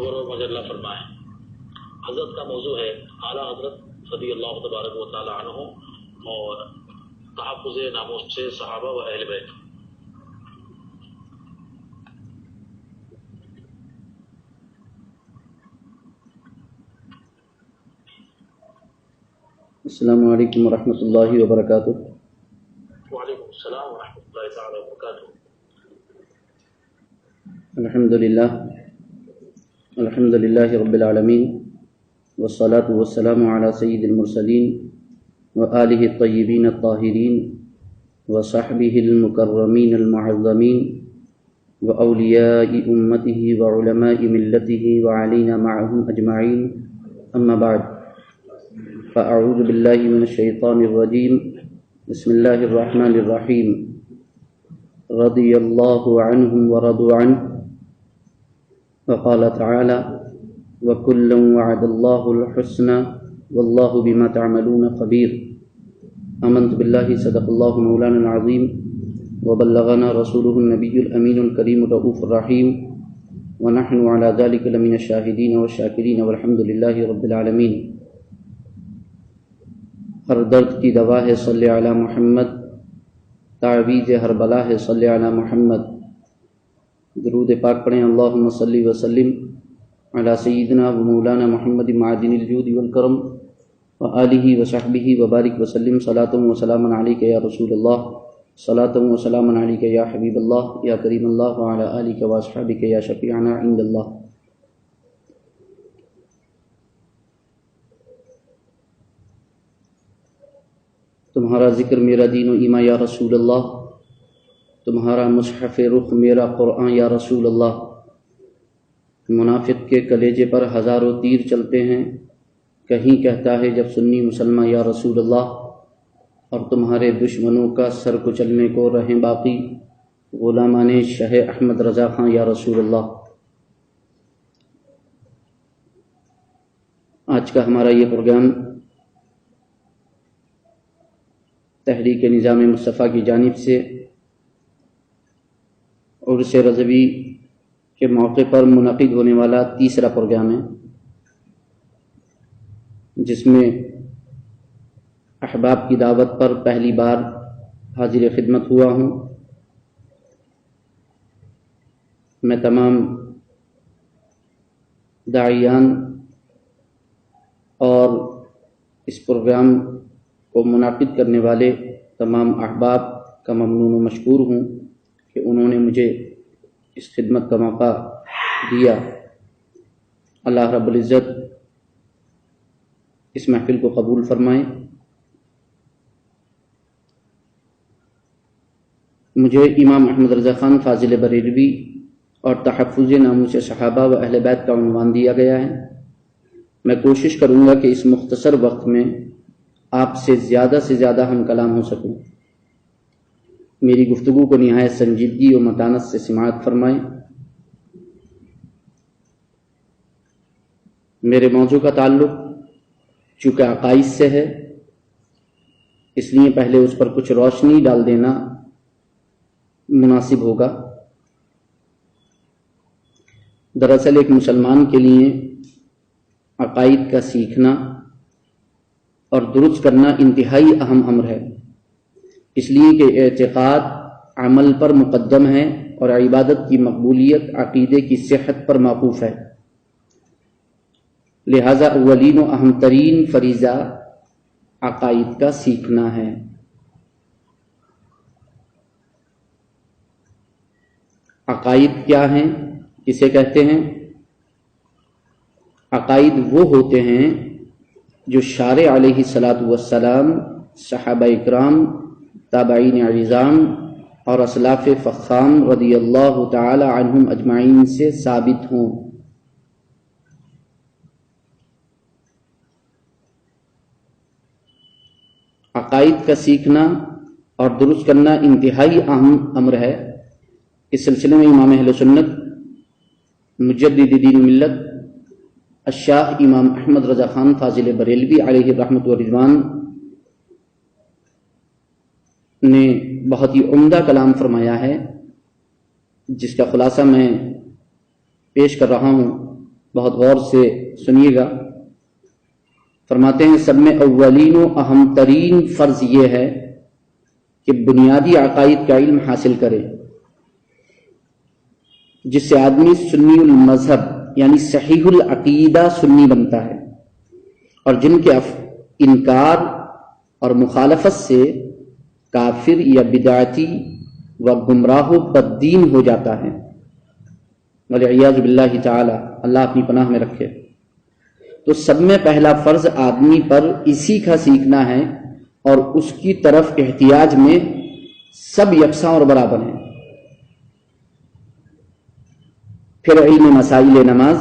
اور مجلہ فرمائیں۔ حضرت کا موضوع ہے اعلیٰ حضرت رضی اللہ تبارک و تعالی عنہ اور تحفظ ناموس سے صحابہ و اہل بیت۔ السلام علیکم ورحمۃ اللہ وبرکاتہ۔ وعلیکم السلام ورحمۃ اللہ تعالی وبرکاتہ۔ الحمد للہ رب العالمین والصلاة والسلام علی سید المرسلین وآلہ الطیبین الطاہرین وصحبہ المکرمین المعظمین واولیاء امتہ وعلماء ملتہ وعلینا معهم اجمعین، اما بعد فاعوذ باللہ من الشیطان الرجیم، بسم اللہ الرحمن الرحیم۔ رضی اللہ عنہم ورضوا عنہ، وقال تعالی وَكُلًّا وَعَدَ اللَّهُ الْحُسْنَى وَاللَّهُ بِمَا تَعْمَلُونَ خَبِيرٌ۔ آمنت باللہ، صدق اللہ مولانا العظیم، وبلغنا رسولہ النبی الامین الکریم الرؤوف الرحیم، ونحن علی ذلک لمن الشاہدین والشاکرین والحمد للہ رب العالمین۔ ہر درد کی دوا ہے صلی علی محمد، تعویذ ہر بلا ہے صلی علی محمد۔ درود پاک پڑھیں، اللہم صلی وسلم علی سیدنا و مولانا محمد معدن الجود والکرم وآلہ وصحبہ وبارک وسلم، صلاۃ و سلام علیک یا رسول اللہ، صلاۃ و سلام علیک یا حبیب اللہ یا کریم اللہ، وعلی آلک واصحابک یا شفیعنا عند اللہ۔ تمہارا ذکر میرا دین و ایمان یا رسول اللہ، تمہارا مصحف رخ میرا قرآن یا رسول اللہ۔ منافق کے کلیجے پر ہزاروں تیر چلتے ہیں، کہیں کہتا ہے جب سنی مسلمہ یا رسول اللہ، اور تمہارے دشمنوں کا سر کچلنے کو رہیں باقی غلامان شہ احمد رضا خان یا رسول اللہ۔ آج کا ہمارا یہ پروگرام تحریک نظام مصطفیٰ کی جانب سے عرس رضوی کے موقع پر منعقد ہونے والا تیسرا پروگرام ہے، جس میں احباب کی دعوت پر پہلی بار حاضر خدمت ہوا ہوں۔ میں تمام داعیان اور اس پروگرام کو منعقد کرنے والے تمام احباب کا ممنون و مشکور ہوں کہ انہوں نے مجھے اس خدمت کا موقع دیا۔ اللہ رب العزت اس محفل کو قبول فرمائے۔ مجھے امام احمد رضا خان فاضل بریلوی اور تحفظ ناموس صحابہ و اہل بیت کا عنوان دیا گیا ہے۔ میں کوشش کروں گا کہ اس مختصر وقت میں آپ سے زیادہ ہم کلام ہو سکوں۔ میری گفتگو کو نہایت سنجیدگی و متانت سے سماعت فرمائیں۔ میرے موضوع کا تعلق چونکہ عقائد سے ہے، اس لیے پہلے اس پر کچھ روشنی ڈال دینا مناسب ہوگا۔ دراصل ایک مسلمان کے لیے عقائد کا سیکھنا اور درست کرنا انتہائی اہم امر ہے، اس لیے کہ اعتقاد عمل پر مقدم ہے اور عبادت کی مقبولیت عقیدے کی صحت پر موقوف ہے۔ لہذا اولین و اہم ترین فریضہ عقائد کا سیکھنا ہے۔ عقائد کیا ہیں، کسے کہتے ہیں؟ عقائد وہ ہوتے ہیں جو شارع علیہ الصلاۃ والسلام، صحابہ اکرام، تابعین اعظام اور اسلاف فخام رضی اللہ تعالی عنہم اجمعین سے ثابت ہوں۔ عقائد کا سیکھنا اور درست کرنا انتہائی اہم امر ہے۔ اس سلسلے میں امام اہل سنت مجدد دین ملت الشاہ امام احمد رضا خان فاضل بریلوی علیہ رحمت و رضوان نے بہت ہی عمدہ کلام فرمایا ہے، جس کا خلاصہ میں پیش کر رہا ہوں۔ بہت غور سے سنیے گا. فرماتے ہیں سب میں اولین و اہم ترین فرض یہ ہے کہ بنیادی عقائد کا علم حاصل کرے، جس سے آدمی سنی المذہب یعنی صحیح العقیدہ سنی بنتا ہے، اور جن کے انکار اور مخالفت سے کافر یا بدعتی و گمراہ و بددین ہو جاتا ہے، والعیاذ باللہ تعالی، اللہ اپنی پناہ میں رکھے. تو سب میں پہلا فرض آدمی پر اسی کا سیکھنا ہے، اور اس کی طرف احتیاج میں سب یکساں اور برابر ہیں. پھر علم مسائل نماز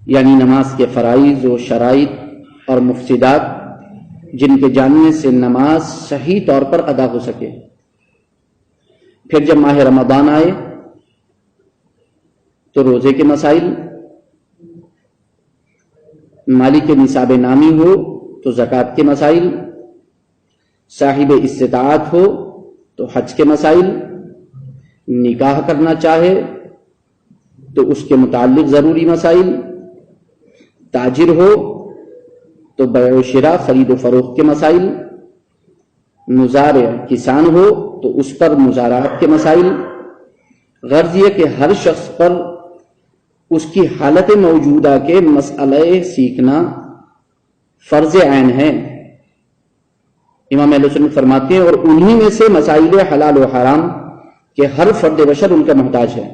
یعنی نماز کے فرائض و شرائط اور مفسدات، جن کے جاننے سے نماز صحیح طور پر ادا ہو سکے. پھر جب ماہ رمضان آئے تو روزے کے مسائل، مالک نصاب نامی ہو تو زکوٰۃ کے مسائل، صاحب استطاعت ہو تو حج کے مسائل، نکاح کرنا چاہے تو اس کے متعلق ضروری مسائل، تاجر ہو تو بیع و شراء خرید و فروخت کے مسائل، مزارع کسان ہو تو اس پر مزارعات کے مسائل. غرض یہ کہ ہر شخص پر اس کی حالت موجودہ کے مسئلے سیکھنا فرض عین ہے. امام اہل سنت فرماتے ہیں اور انہی میں سے مسائل حلال و حرام کہ ہر فرد بشر ان کا محتاج ہے،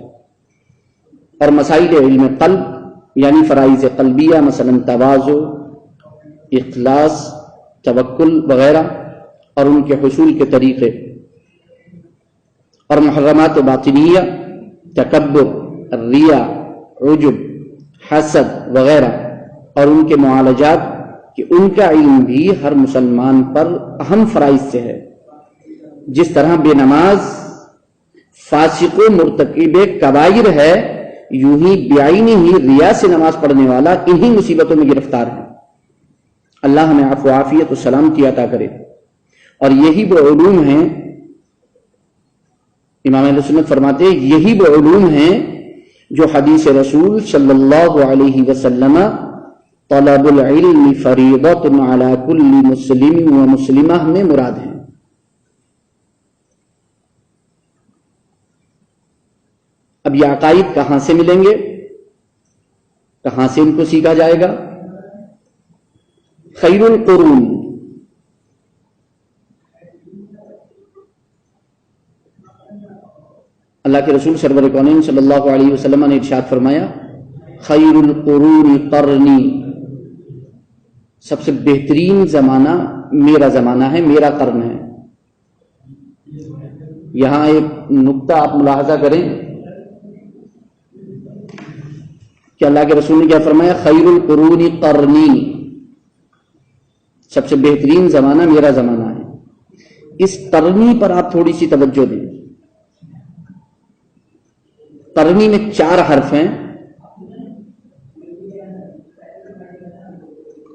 اور مسائل علم قلب یعنی فرائض قلبیہ مثلا تواضع، اخلاص، توکل وغیرہ اور ان کے حصول کے طریقے، اور محرمات باطنیہ، تکبر، ریا، عجب، حسد وغیرہ اور ان کے معالجات، کہ ان کا علم بھی ہر مسلمان پر اہم فرائض سے ہے. جس طرح بے نماز فاسق و مرتکب کبائر ہے، یوں ہی بعینی ہی ریا سے نماز پڑھنے والا انہی مصیبتوں میں گرفتار ہے. اللہ ہمیں عفو و عافیت و سلامتی عطا کرے. اور یہی وہ علوم ہیں، امام اہل سنت فرماتے ہیں یہی وہ علوم ہیں جو حدیث رسول صلی اللہ علیہ وسلم طلب العلم فریضۃ علی کل مسلم و مسلمہ میں مراد ہیں. اب یہ عقائد کہاں سے ملیں گے، کہاں سے ان کو سیکھا جائے گا؟ خیر القرون، اللہ کے رسول سرور کونین صلی اللہ علیہ وسلم نے ارشاد فرمایا خیر القرون قرنی، سب سے بہترین زمانہ میرا زمانہ ہے، میرا قرن ہے. یہاں ایک نقطہ آپ ملاحظہ کریں کہ اللہ کے رسول نے کیا فرمایا، خیر القرون قرنی، سب سے بہترین زمانہ میرا زمانہ ہے. اس قرنی پر آپ تھوڑی سی توجہ دیں. قرنی میں 4 حرف ہیں،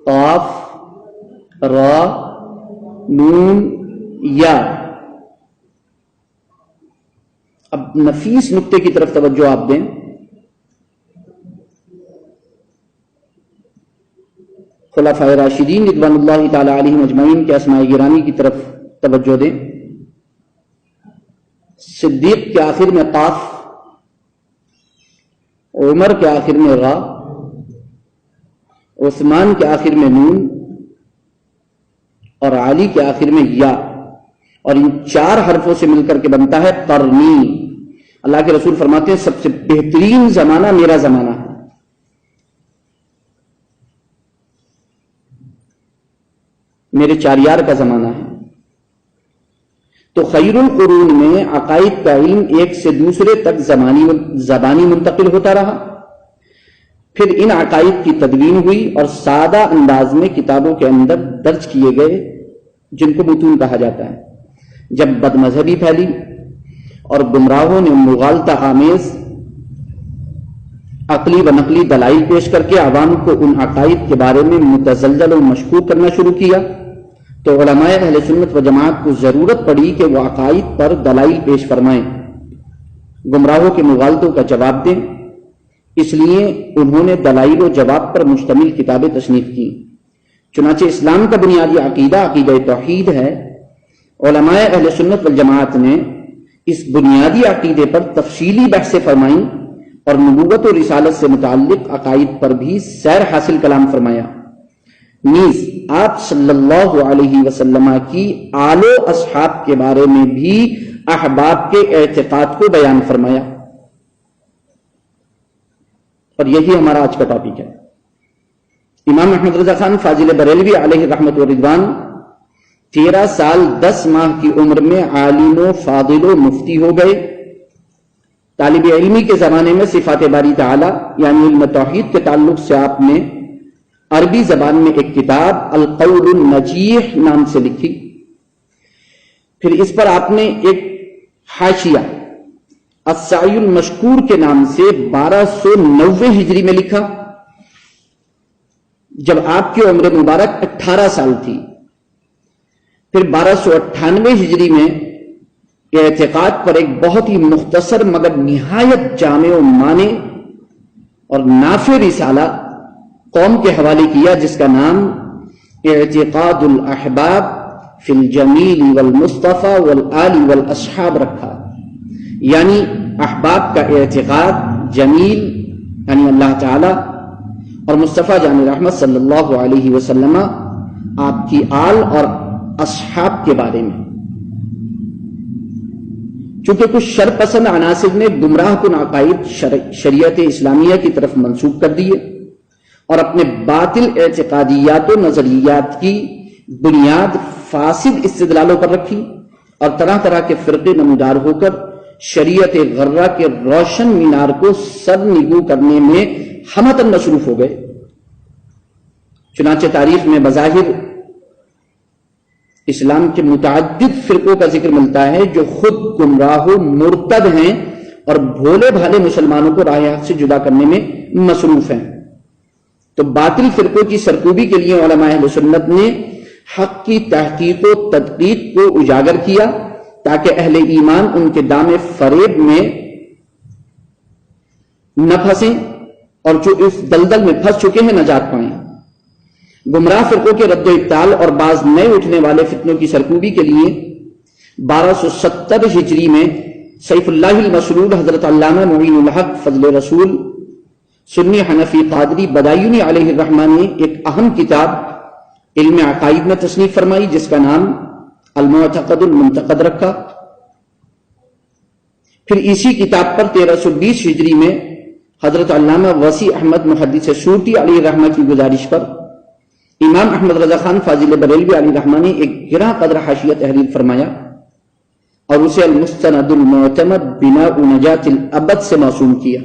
قاف، را، نون، یا. اب نفیس نقطے کی طرف توجہ آپ دیں. خلفائے راشدین رضوان اللہ تعالی علیہم اجمعین کے اسماء گرامی کی طرف توجہ دیں. صدیق کے آخر میں قاف، عمر کے آخر میں را، عثمان کے آخر میں نون اور علی کے آخر میں یا، اور ان 4 حرفوں سے مل کر کے بنتا ہے قرنی. اللہ کے رسول فرماتے ہیں سب سے بہترین زمانہ میرا زمانہ ہے. میرے 4 یار کا زمانہ ہے. تو خیر القرون میں عقائد کا علم ایک سے دوسرے تک زبانی منتقل ہوتا رہا. پھر ان عقائد کی تدوین ہوئی اور سادہ انداز میں کتابوں کے اندر درج کیے گئے، جن کو متون کہا جاتا ہے. جب بد مذہبی پھیلی اور گمراہوں نے مغالطہ آمیز عقلی و نقلی دلائل پیش کر کے عوام کو ان عقائد کے بارے میں متزلزل و مشکوک کرنا شروع کیا، تو علماء اہل سنت و جماعت کو ضرورت پڑی کہ وہ عقائد پر دلائل پیش فرمائیں، گمراہوں کے مغالطوں کا جواب دیں، اس لیے انہوں نے دلائل و جواب پر مشتمل کتابیں تصنیف کی۔ چنانچہ اسلام کا بنیادی عقیدہ عقیدہ توحید ہے۔ علماء اہل سنت والجماعت نے اس بنیادی عقیدے پر تفصیلی بحثیں فرمائیں اور نبوت و رسالت سے متعلق عقائد پر بھی سیر حاصل کلام فرمایا۔ نیز آپ صلی اللہ علیہ وسلم کی آل و اصحاب کے بارے میں بھی احباب کے اعتقاد کو بیان فرمایا، اور یہی ہمارا آج کا ٹاپک ہے۔ امام احمد رضا خان فاضل بریلوی علیہ رحمت و رضوان 13 سال 10 ماہ کی عمر میں عالم و فاضل و مفتی ہو گئے۔ طالب علمی کے زمانے میں صفات باری تعالی یعنی علم توحید کے تعلق سے آپ نے عربی زبان میں ایک کتاب القول النجیح نام سے لکھی۔ پھر اس پر آپ نے ایک حاشیہ السعی المشکور کے نام سے 1290 ہجری میں لکھا، جب آپ کی عمر مبارک 18 سال تھی۔ پھر 1298 ہجری میں اعتقاد پر ایک بہت ہی مختصر مگر نہایت جامع و معنی اور نافع رسالہ قوم کے حوالے کیا، جس کا نام اعتقاد الاحباب فی الجمیل والمصطفى والآل والاصحاب رکھا، یعنی احباب کا اعتقاد، جمیل یعنی اللہ تعالی اور مصطفیٰ جان رحمت صلی اللہ علیہ وسلم آپ کی آل اور اصحاب کے بارے میں۔ چونکہ کچھ شر پسند عناصر نے گمراہ کن عقائد شریعت اسلامیہ کی طرف منسوخ کر دیے اور اپنے باطل اعتقادیات و نظریات کی بنیاد فاسد استدلالوں پر رکھی، اور طرح طرح کے فرقے نمودار ہو کر شریعت غرہ کے روشن مینار کو سر نگو کرنے میں ہمتن مصروف ہو گئے۔ چنانچہ تاریخ میں بظاہر اسلام کے متعدد فرقوں کا ذکر ملتا ہے جو خود گمراہ و مرتد ہیں اور بھولے بھالے مسلمانوں کو راہ حق سے جدا کرنے میں مصروف ہیں۔ تو باطل فرقوں کی سرکوبی کے لیے علماء اہل سنت نے حق کی تحقیق و تدقیق کو اجاگر کیا تاکہ اہل ایمان ان کے دام فریب میں نہ پھنسیں اور جو اس دلدل میں پھنس چکے ہیں نجات پائیں۔ گمراہ فرقوں کے رد و ابطال اور بعض نئے اٹھنے والے فتنوں کی سرکوبی کے لیے 1270 ہجری میں سیف اللہ المسلول حضرت علامہ معین الحق فضل رسول سنی حنفی قادری بدایونی علیہ الرحمہ نے ایک اہم کتاب علم عقائد میں تصنیف فرمائی، جس کا نام المعتقد المنتقد رکھا۔ پھر اسی کتاب پر 1320 ہجری میں حضرت علامہ وسیع احمد محدث سورتی علیہ الرحمہ کی گزارش پر امام احمد رضا خان فاضل بریلوی علیہ الرحمہ نے ایک گراں قدر حاشیہ تحریر فرمایا اور اسے المستند المعتمد بناء نجات الابد سے موسوم کیا۔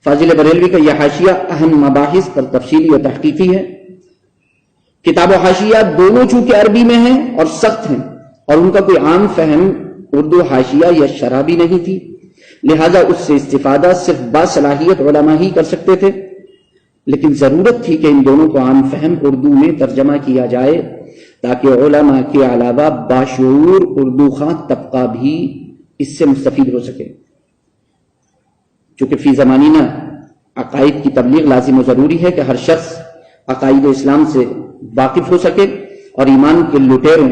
فاضل بریلوی کا یہ حاشیہ اہم مباحث پر تفصیلی و تحقیقی ہے۔ کتاب و حاشیہ دونوں چونکہ عربی میں ہیں اور سخت ہیں اور ان کا کوئی عام فہم اردو حاشیہ یا شرح بھی نہیں تھی، لہذا اس سے استفادہ صرف باصلاحیت علماء ہی کر سکتے تھے، لیکن ضرورت تھی کہ ان دونوں کو عام فہم اردو میں ترجمہ کیا جائے تاکہ علماء کے علاوہ باشعور اردو خواں طبقہ بھی اس سے مستفید ہو سکے۔ چونکہ فی زمانینا عقائد کی تبلیغ لازم و ضروری ہے کہ ہر شخص عقائد اسلام سے واقف ہو سکے اور ایمان کے لٹیروں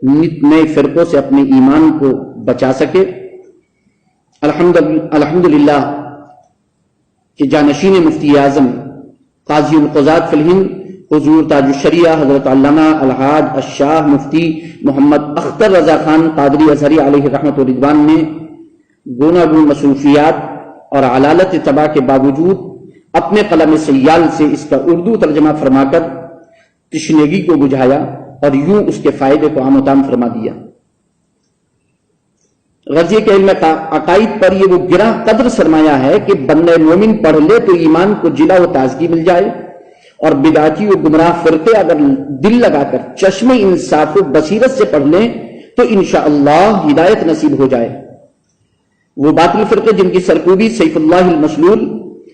نئے فرقوں سے اپنے ایمان کو بچا سکے۔ الحمدللہ کہ جانشین مفتی اعظم قاضی القضات فی الہند حضور تاج الشریعہ حضرت علامہ الحاج الشاہ مفتی محمد اختر رضا خان قادری ازہری علیہ رحمت و رضوان نے گوناگون مصروفیات اور علالت طبع کے باوجود اپنے قلم سیال سے اس کا اردو ترجمہ فرما کر تشنگی کو بجھایا اور یوں اس کے فائدے کو عام و تام فرما دیا۔ غرض یہ کہ علم عقائد پر یہ وہ گراں قدر سرمایہ ہے کہ بندہ مومن پڑھ لے تو ایمان کو جلا و تازگی مل جائے، اور بدعتی و گمراہ فرقے اگر دل لگا کر چشم انصاف و بصیرت سے پڑھ لیں تو انشاءاللہ ہدایت نصیب ہو جائے۔ وہ باطل فرقے جن کی سرکوبی سیف اللہ المسلول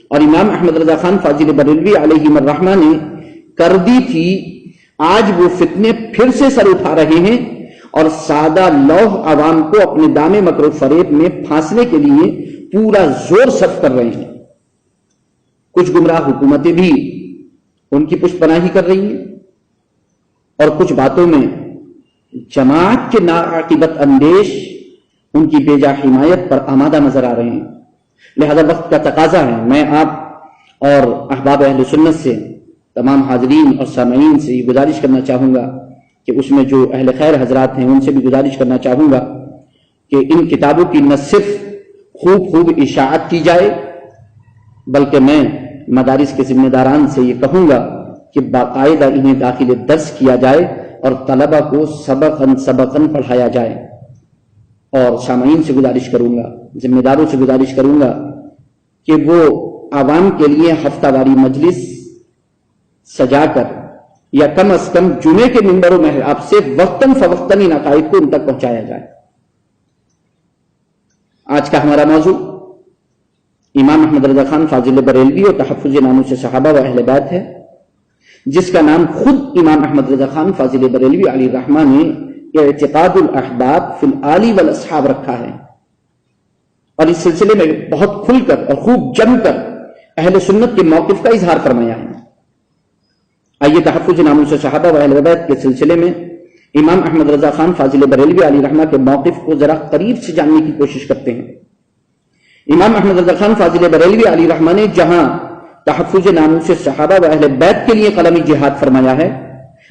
اور امام احمد رضا خان فاضل بریلوی علیہ الرحمہ نے کر دی تھی، آج وہ فتنے پھر سے سر اٹھا رہے ہیں اور سادہ لوح عوام کو اپنے دامے مکر و فریب میں پھانسنے کے لیے پورا زور صرف کر رہے ہیں۔ کچھ گمراہ حکومتیں بھی ان کی پشت پناہی کر رہی ہیں اور کچھ باتوں میں جماعت کے ناعاقبت اندیش ان کی بے جا حمایت پر آمادہ نظر آ رہے ہیں۔ لہذا وقت کا تقاضا ہے، میں آپ اور احباب اہل سنت سے، تمام حاضرین اور سامعین سے یہ گزارش کرنا چاہوں گا کہ اس میں جو اہل خیر حضرات ہیں ان سے بھی گزارش کرنا چاہوں گا کہ ان کتابوں کی نہ صرف خوب اشاعت کی جائے، بلکہ میں مدارس کے ذمہ داران سے یہ کہوں گا کہ باقاعدہ انہیں داخل درس کیا جائے اور طلبہ کو سبقاً پڑھایا جائے۔ اور سامعین سے گزارش کروں گا، ذمہ داروں سے گزارش کروں گا کہ وہ عوام کے لیے ہفتہ واری مجلس سجا کر یا کم از کم جمعے کے منبر و محراب سے وقتاً فوقتاً ان عقائد کو ان تک پہنچایا جائے۔ آج کا ہمارا موضوع امام احمد رضا خان فاضل بریلوی اور تحفظ ناموس صحابہ و اہل بیت ہے، جس کا نام خود امام احمد رضا خان فاضل بریلوی علیہ الرحمہ نے اعتقاد الاحباب فی الآل والاصحاب رکھا ہے، اور اس سلسلے میں بہت کھل کر اور خوب جم کر اہل سنت کے موقف کا اظہار فرمایا ہے۔ آئیے تحفظ ناموس صحابہ و اہل بیت کے سلسلے میں امام احمد رضا خان فاضل بریلوی علیہ الرحمہ کے موقف کو ذرا قریب سے جاننے کی کوشش کرتے ہیں۔ امام احمد رضا خان فاضل بریلوی علیہ الرحمہ نے جہاں تحفظ ناموس صحابہ و اہل بیت کے لیے قلمی جہاد فرمایا ہے،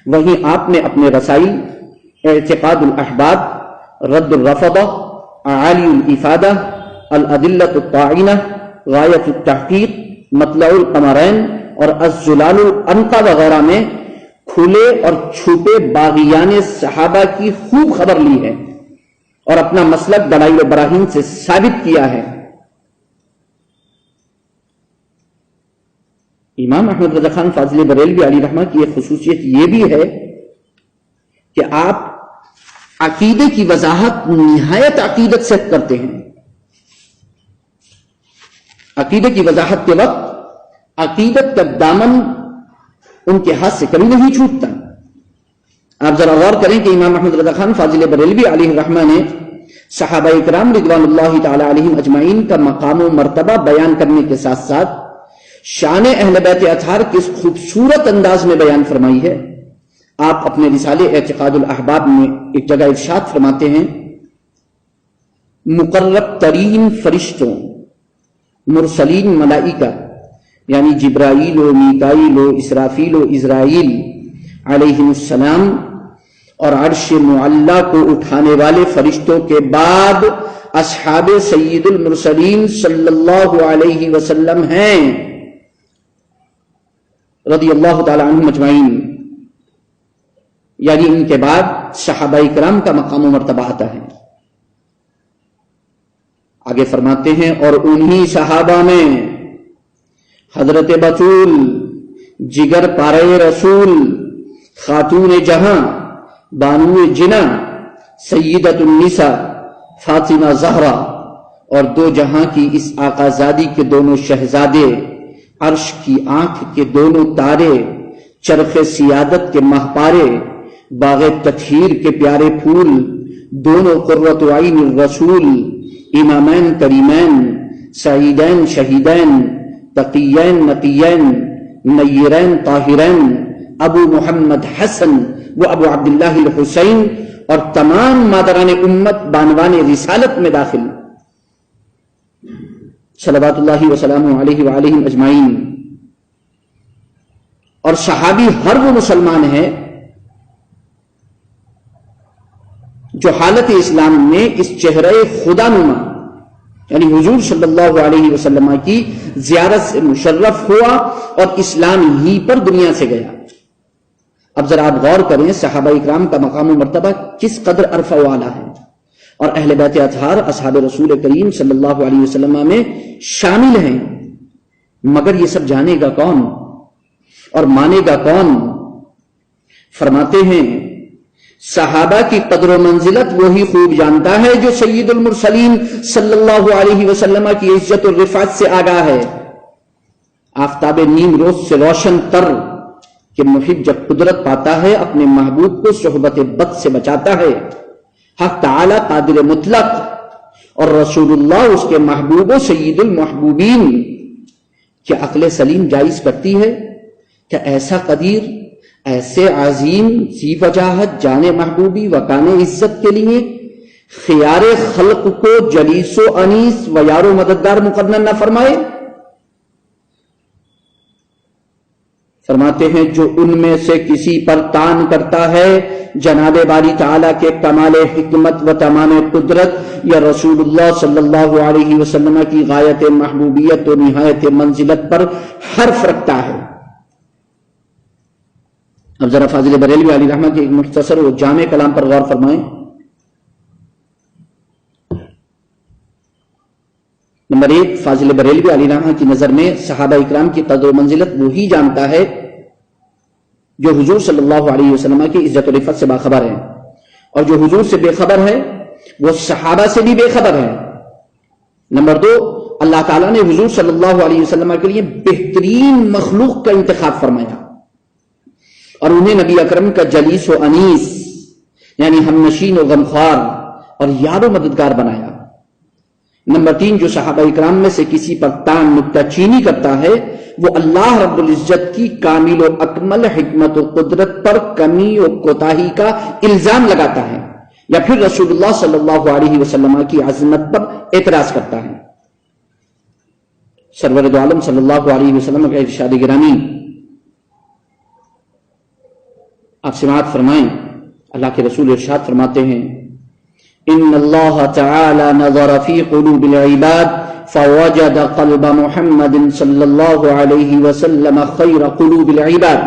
وہیں آپ نے اپنے رسائل اعتقاد الاحباب، رد الرفضہ، اعالی الافادہ، الادلۃ الطاعنہ، غایۃ التحقیق، مطلع القمرین اور الزلال الانقا وغیرہ میں کھلے اور چھپے باغیان صحابہ کی خوب خبر لی ہے اور اپنا مسلک دلائل و براہین سے ثابت کیا ہے۔ امام احمد رضا خان فاضل بریلوی علیہ الرحمہ کی ایک خصوصیت یہ بھی ہے کہ آپ عقیدے کی وضاحت نہایت عقیدت سے کرتے ہیں۔ عقیدے کی وضاحت کے وقت عقیدت کا دامن ان کے ہاتھ سے کبھی نہیں چھوٹتا۔ آپ ذرا غور کریں کہ امام احمد رضا خان فاضل بریلوی علیہ الرحمہ نے صحابہ اکرام رضوان اللہ تعالی علیہم اجمعین کا مقام و مرتبہ بیان کرنے کے ساتھ ساتھ شان اہل بیت اطہار کس خوبصورت انداز میں بیان فرمائی ہے۔ آپ اپنے رسالے اعتقاد الاحباب میں ایک جگہ ارشاد فرماتے ہیں، مقرب ترین فرشتوں، مرسلین ملائکہ یعنی جبرائیل و میکائیل و اسرافیل و اسرائیل علیہ السلام اور عرش معلی کو اٹھانے والے فرشتوں کے بعد اصحاب سید المرسلین صلی اللہ علیہ وسلم ہیں رضی اللہ تعالی عنہم اجمعین، یعنی ان کے بعد صحابہ کرام کا مقام و مرتبہ آتا ہے۔ آگے فرماتے ہیں، اور انہی صحابہ میں حضرت بطول جگر پارے رسول، خاتون جہاں، بانو جنا، سیدۃ النساء فاطمہ زہرا، اور دو جہاں کی اس آقا زادی کے دونوں شہزادے، عرش کی آنکھ کے دونوں تارے، چرخ سیادت کے مہپارے، باغ تطہیر کے پیارے پھول، دونوں قرۃ عین الرسول، امامین کریمین، سعیدین شہیدین، تقیین نقیین، نیرین طاہرین، ابو محمد حسن و ابو عبداللہ الحسین، اور تمام مادران امت بانوان رسالت میں داخل، صلوات اللہ وسلامہ علیہ وآلہ اجمعین۔ اور صحابی ہر وہ مسلمان ہے جو حالت اسلام میں اس چہرہ خدا نما یعنی حضور صلی اللہ علیہ وسلم کی زیارت سے مشرف ہوا اور اسلام ہی پر دنیا سے گیا۔ اب ذرا آپ غور کریں، صحابہ اکرام کا مقام و مرتبہ کس قدر عرفہ و اعلیٰ ہے، اور اہل بیت اطہار اصحاب رسول کریم صلی اللہ علیہ وسلم میں شامل ہیں، مگر یہ سب جانے گا کون اور مانے گا کون؟ فرماتے ہیں، صحابہ کی قدر و منزلت وہی خوب جانتا ہے جو سید المرسلین صلی اللہ علیہ وسلم کی عزت و رفعت سے آگاہ ہے۔ آفتاب نیم روز سے روشن تر کہ محب جب قدرت پاتا ہے اپنے محبوب کو صحبت بد سے بچاتا ہے، حق تعالی قادر مطلق اور رسول اللہ اس کے محبوب و سید المحبوبین. کیا عقل سلیم جائز کرتی ہے کہ ایسا قدیر، ایسے عظیم، ذی وجاہت، جان محبوبی، وکان عزت کے لیے خیار خلق کو جلیس و انیس و یار و مددگار مقرر نہ فرمائے؟ فرماتے ہیں جو ان میں سے کسی پر تان کرتا ہے جناب باری تعالیٰ کے کمال حکمت و تمام قدرت یا رسول اللہ صلی اللہ علیہ وسلم کی غایت محبوبیت و نہایت منزلت پر حرف رکھتا ہے. اب ذرا فاضل بریلوی علیہ رحمہ کے ایک مختصر و جامع کلام پر غور فرمائیں. نمبر 1، فاضل بریلوی علیہ رحمہ کی نظر میں صحابہ اکرام کی قدر و منزلت وہی جانتا ہے جو حضور صلی اللہ علیہ وسلم کی عزت و رفعت سے باخبر ہے، اور جو حضور سے بے خبر ہے وہ صحابہ سے بھی بے خبر ہے. نمبر 2، اللہ تعالیٰ نے حضور صلی اللہ علیہ وسلم کے لیے بہترین مخلوق کا انتخاب فرمایا اور انہیں نبی اکرم کا جلیس و انیس یعنی ہم نشین و غمخوار اور یار و مددگار بنایا. نمبر 3، جو صحابہ اکرام میں سے کسی پر تان نکتہ چینی کرتا ہے وہ اللہ رب العزت کی کامل و اکمل حکمت و قدرت پر کمی و کوتاہی کا الزام لگاتا ہے یا پھر رسول اللہ صلی اللہ علیہ وسلم کی عظمت پر اعتراض کرتا ہے. سرور دو عالم صلی اللہ علیہ وسلم کا ارشاد گرامی آپ سماعت فرمائیں. اللہ کے رسول ارشاد فرماتے ہیں ان اللہ تعالی نظر فی قلوب العباد فوجد قلب محمد صلی اللہ علیہ وسلم خیر قلوب العباد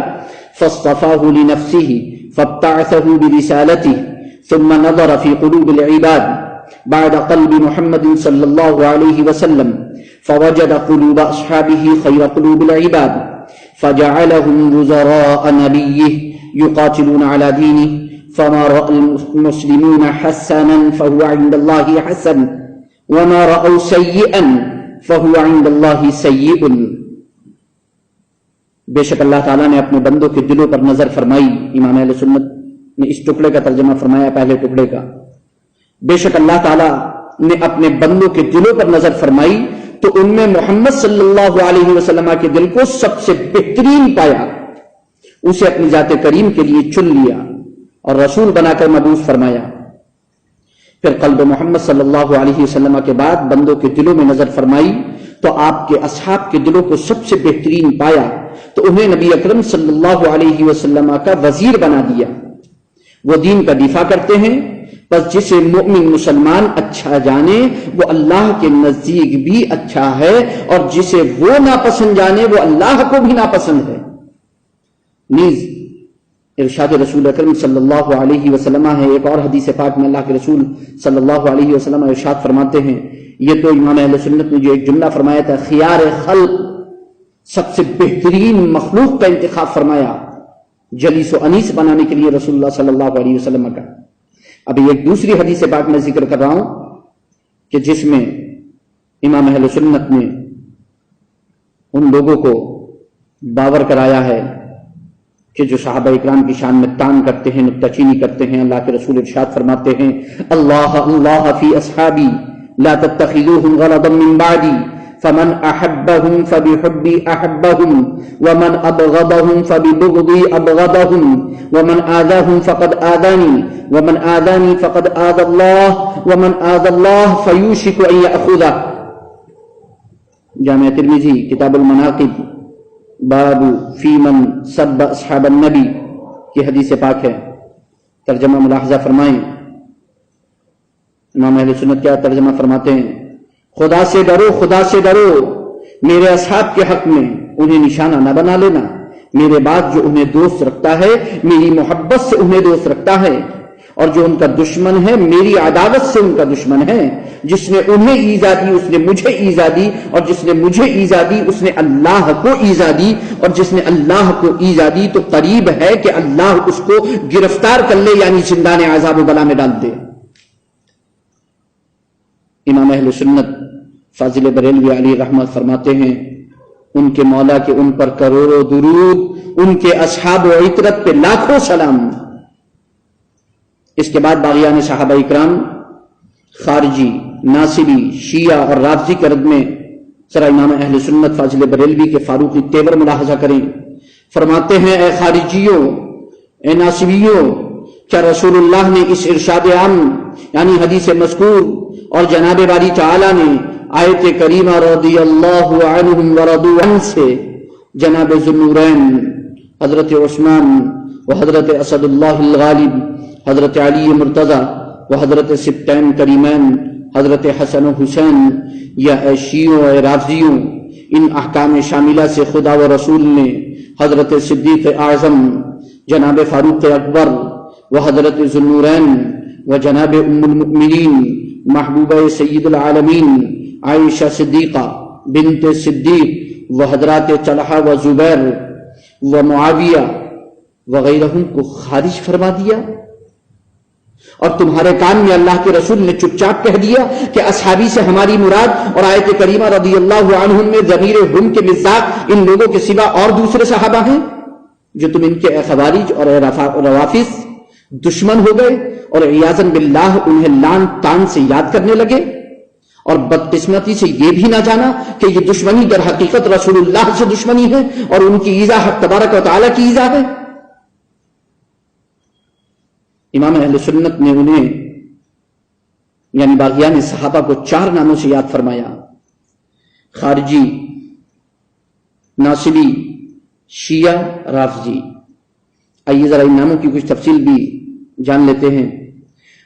فاصطفاه لنفسه فابتعثه برسالته ثم نظر في قلوب العباد بعد قلب محمد صلی اللہ علیہ وسلم فوجد قلوب اصحابه خیر قلوب العباد فجعلهم وزراء نبيه يقاتلون على دينه فما رأى المسلمون حسنا فهو عند الله حسن وما رأوا سيئا فهو عند الله سيئ. بے شک اللہ تعالیٰ نے اپنے بندوں کے دلوں پر نظر فرمائی. امام اہل سنت نے اس ٹکڑے کا ترجمہ فرمایا پہلے ٹکڑے کا. بے شک اللہ تعالیٰ نے اپنے بندوں کے دلوں پر نظر فرمائی تو ان میں محمد صلی اللہ علیہ وسلم کے دل کو سب سے بہترین پایا، اسے اپنی ذات کریم کے لیے چن لیا اور رسول بنا کر مبعوث فرمایا. پھر قلب محمد صلی اللہ علیہ وسلم کے بعد بندوں کے دلوں میں نظر فرمائی تو آپ کے اصحاب کے دلوں کو سب سے بہترین پایا تو انہیں نبی اکرم صلی اللہ علیہ وسلم کا وزیر بنا دیا. وہ دین کا دفاع کرتے ہیں، بس جسے مومن مسلمان اچھا جانے وہ اللہ کے نزدیک بھی اچھا ہے اور جسے وہ ناپسند جانے وہ اللہ کو بھی ناپسند ہے. نیز ارشاد رسول اکرم صلی اللہ علیہ وسلم ہے. ایک اور حدیث پاک میں اللہ کے رسول صلی اللہ علیہ وسلم ارشاد فرماتے ہیں، یہ تو امام اہل سنت نے جو ایک جملہ فرمایا تھا خیار خلق، سب سے بہترین مخلوق کا انتخاب فرمایا جلیس و انیس بنانے کے لیے رسول اللہ صلی اللہ علیہ وسلم کا. ابھی ایک دوسری حدیث پاک میں ذکر کر رہا ہوں کہ جس میں امام اہل سنت نے ان لوگوں کو باور کرایا ہے کہ جو صحابہ اکرام کی شان میں تان کرتے ہیں، نکتہ چینی کرتے ہیں. اللہ کے رسول ارشاد فرماتے ہیں اللہ اللہ فی اصحابی لا تتخذوهم غرضا من بعدی فمن احبهم فبحبی احبهم ومن ابغضهم فببغضی ابغضهم ومن آذاهم فقد آذانی ومن آذانی فقد آذى الله ومن آذى الله فيوشك ان يأخذه. جامع ترمذی کتاب المناقب باب فی من سب اصحاب النبی کی حدیث پاک ہے. ترجمہ ملاحظہ فرمائیں. امام اہل سنت کیا ترجمہ فرماتے ہیں؟ خدا سے ڈرو، خدا سے ڈرو، میرے اصحاب کے حق میں انہیں نشانہ نہ بنا لینا. میرے بعد جو انہیں دوست رکھتا ہے میری محبت سے انہیں دوست رکھتا ہے، اور جو ان کا دشمن ہے میری عداوت سے ان کا دشمن ہے. جس نے انہیں ایذا دی اس نے مجھے ایذا دی، اور جس نے مجھے ایذا دی اس نے اللہ کو ایذا دی، اور جس نے اللہ کو ایذا دی تو قریب ہے کہ اللہ اس کو گرفتار کر لے، یعنی زندان عذاب و بلا میں ڈال دے. امام اہل سنت فاضل بریلوی علیہ رحمت فرماتے ہیں ان کے مولا کے ان پر کروڑوں درود، ان کے اصحاب و عطرت پہ لاکھوں سلام. اس کے بعد باغیان صحابہ اکرام، خارجی، ناصبی، شیعہ اور رافضی کے رد میں ذرا امام اہل سنت فاضل بریلوی کے فاروقی تیور ملاحظہ کریں۔ فرماتے ہیں اے خارجیوں، اے ناصبیوں، کیا رسول اللہ نے اس ارشاد عام یعنی حدیث مذکور اور جناب باری تعالی نے آیت کریمہ رضی اللہ عنہم ورضوا عنہ سے جناب ذوالنورین حضرت عثمان و حضرت اسد اللہ الغالب، حضرت علی مرتضی و حضرت سبتین کریمین حضرت حسن و حسین، یا اے شیعوں اے رافضیوں، ان احکام شاملہ سے خدا و رسول نے حضرت صدیق اعظم جناب فاروق اکبر و حضرت ذوالنورین و جناب ام المؤمنین محبوبہ سید العالمین عائشہ صدیقہ بنت صدیق و حضرات طلحہ و زبیر و معاویہ وغیرہم کو خارج فرما دیا، اور تمہارے کان میں اللہ کے رسول نے چپ چاپ کہہ دیا کہ اصحابی سے ہماری مراد اور آیت کریمہ رضی اللہ عنہم میں ضمیر ہم کے مصداق ان لوگوں کے سوا اور دوسرے صحابہ ہیں جو تم ان کے اے خوارج اور اے روافض دشمن ہو گئے اور عیاذاً باللہ انہیں لان تان سے یاد کرنے لگے، اور بدقسمتی سے یہ بھی نہ جانا کہ یہ دشمنی در حقیقت رسول اللہ سے دشمنی ہے اور ان کی ایذا حق تبارک و تعالی کی ایذا ہے۔ امام اہل سنت نے انہیں یعنی باغیان صحابہ کو 4 ناموں سے یاد فرمایا: خارجی، ناصبی، شیعہ، رافضی۔ آئیے ذرا ان ناموں کی کچھ تفصیل بھی جان لیتے ہیں۔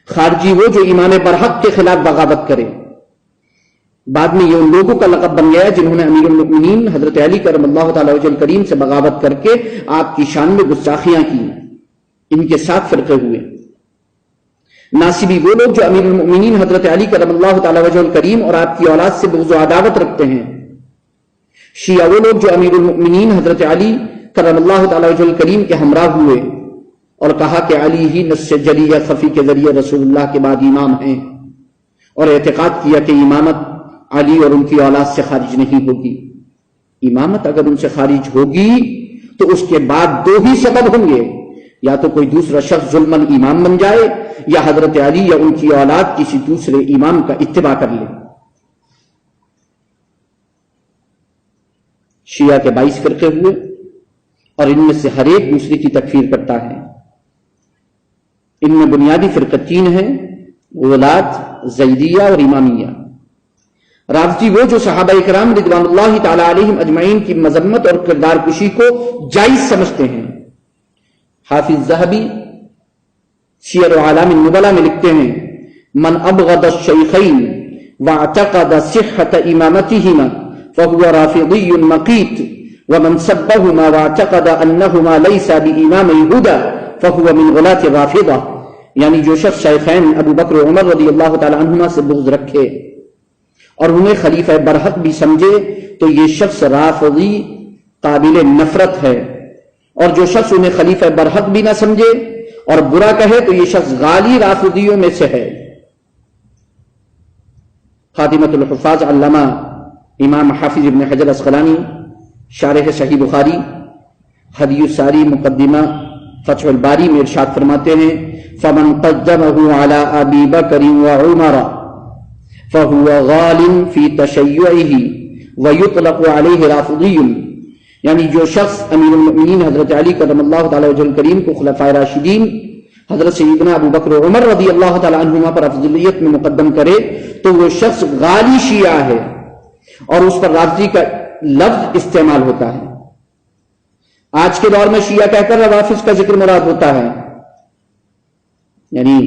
خارجی وہ جو امام برحق کے خلاف بغاوت کرے، بعد میں یہ ان لوگوں کا لقب بن گیا جنہوں نے امیر المؤمنین حضرت علی کرم اللہ تعالی وجہ الکریم سے بغاوت کر کے آپ کی شان میں گستاخیاں کی، ان کے 7 فرقے ہوئے۔ ناصبی وہ لوگ جو امیر المؤمنین حضرت علی کرم اللہ تعالی وجہ الکریم اور آپ کی اولاد سے بغض و عداوت رکھتے ہیں۔ شیعہ وہ لوگ جو امیر المؤمنین حضرت علی کرم اللہ تعالی وجہ الکریم کے ہمراہ ہوئے اور کہا کہ علی ہی نص جلی یا خفی کے ذریعے رسول اللہ کے بعد امام ہیں، اور اعتقاد کیا کہ امامت علی اور ان کی اولاد سے خارج نہیں ہوگی۔ امامت اگر ان سے خارج ہوگی تو اس کے بعد 2 ہی سبب ہوں گے، یا تو کوئی دوسرا شخص ظلماً امام بن جائے یا حضرت علی یا ان کی اولاد کسی دوسرے امام کا اتباع کر لے۔ شیعہ کے 22 فرقے ہوئے اور ان میں سے ہر ایک دوسرے کی تکفیر کرتا ہے۔ ان میں بنیادی فرقے 3 ہیں: غلاة، زیدیہ اور امامیہ۔ رافضی وہ جو صحابہ اکرام رضوان اللہ تعالی علیہم اجمعین کی مذمت اور کردار کشی کو جائز سمجھتے ہیں۔ حافظ ذہبی سیر اعلام النبلاء میں لکھتے ہیں: من ابغض الشیخین واعتقد صحت امامتہما فهو رافضی مقیت ومن سبہما واعتقد انہما لیسا بامامی ہدی فهو من غلاة الرافضہ۔ یعنی جو شخص شیخین ابو بکر و عمر رضی اللہ تعالی عنہما سے بغض رکھے اور انہیں خلیفہ برحق بھی سمجھے تو یہ شخص رافضی قابل نفرت ہے، اور جو شخص انہیں خلیفہ برحق بھی نہ سمجھے اور برا کہے تو یہ شخص غالی رافضیوں میں سے ہے۔ خاتمۃ الحفاظ علامہ امام حافظ ابن حجر اسقلانی شارح صحیح بخاری ہدی الساری مقدمہ فتح الباری میں ارشاد فرماتے ہیں: فمن قدمه على ابی بکر وعمر فهو غال في تشيعه ويطلق عليه رافضی۔ یعنی جو شخص امیر المؤمنین حضرت علی کرم اللہ تعالی وجہ الکریم کو خلفائے راشدین حضرت سیدنا ابو بکر و عمر رضی اللہ تعالی عنہما پر افضلیت میں مقدم کرے تو وہ شخص غالی شیعہ ہے، اور اس پر رافضی کا لفظ استعمال ہوتا ہے۔ آج کے دور میں شیعہ کہہ کر روافض کا ذکر مراد ہوتا ہے، یعنی